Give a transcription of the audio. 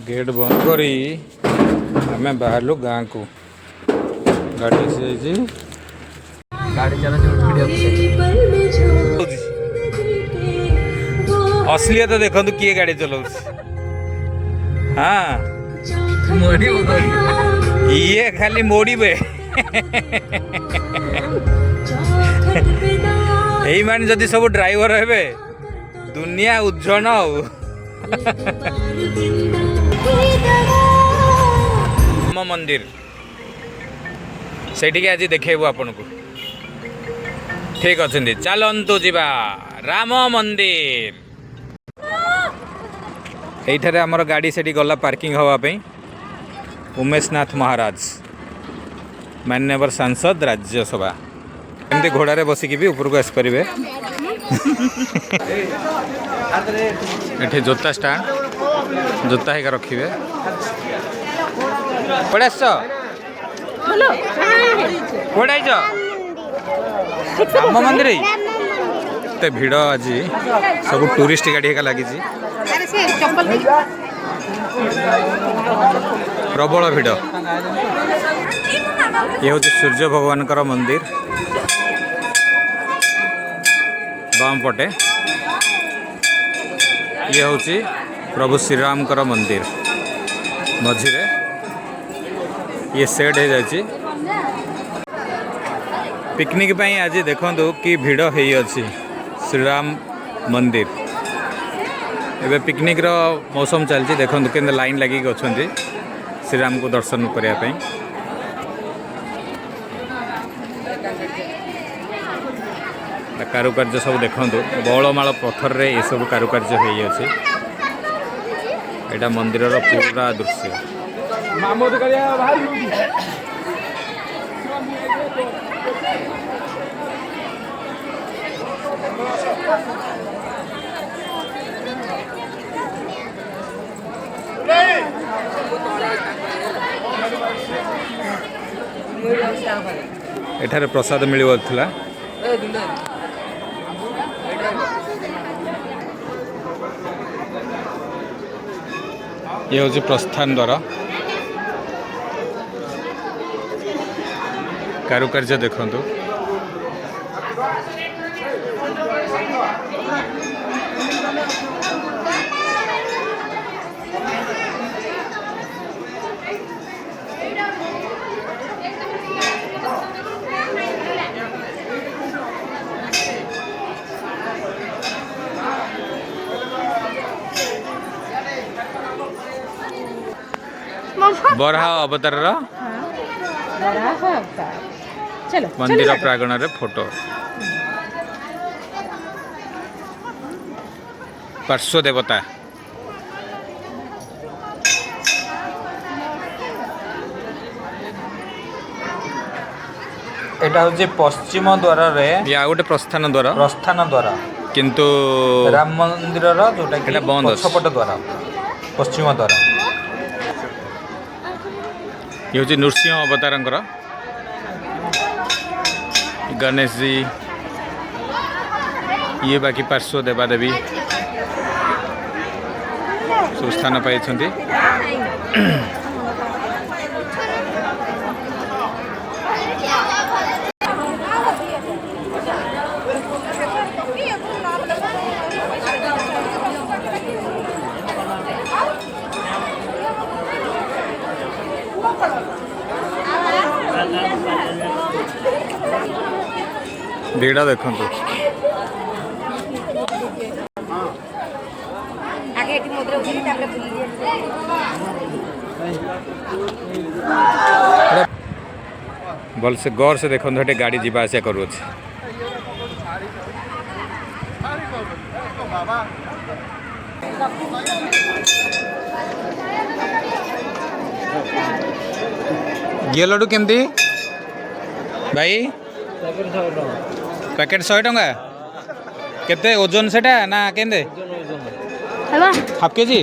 gate बंद करी आम बाहर गाँ को गाड़ी से गाड़ी असलियत तो देखो किए गाड़ी चलाऊ हाँ ये खाली मोड़े यही मान जदि सब ड्राइवर हे दुनिया उज्जवल राम मंदिर से आज देखेबू आपन को ठीक अच्छे चलतु जीवा राम मंदिर यही आमर गाड़ी से गला पार्किंग हाँपाई उमेश नाथ महाराज मान्यवर सांसद राज्यसभा एमती घोड़े बसिकी भी ऊपर को आसपारे ये जोता स्टाण जोता है रखिए कड़े कड़े राम मंदिर एत भिड़ आज सब टूरिस्ट गाड़ी लगी प्रबल भिड़ ये हूँ सूर्य भगवान मंदिर बाम पटे ये हूँ प्रभु श्रीराम मंदिर मझिरे ये सेट हो जाए पिकनिक पाई आज देखो कि भिड़ है श्रीराम मंदिर एवं पिकनिक रो मौसम चलती देखो के लाइन लगी अच्छा श्रीराम को दर्शन करने कारुकार्य सब देखो बौलमाल पत्थर रे ये सब कारुकार्य होटा मंदिर पूरा दृश्य एठारे प्रसाद मिलुला ये हूँ प्रस्थान द्वार कारुकार्य देखु बराह अवतार मंदिर प्रांगण रे फोटो पार्श्व देवता एटा हूँ पश्चिम द्वार या गोटे प्रस्थान द्वार किंतु राम मंदिर जोटा बंद पछपट द्वार पश्चिम द्वार ये हूँ नृसिंह अवतार गणेश जी ये बाकी पार्श्व देवादेवी सब स्थान पाई भीड़ देखु भल से गौर से देखो गाड़ी जीवा आसा करू ये लड्डू केमती भाई पैकेट 100 टंका केते ओजन सेटा ना केंदे हाफ केजी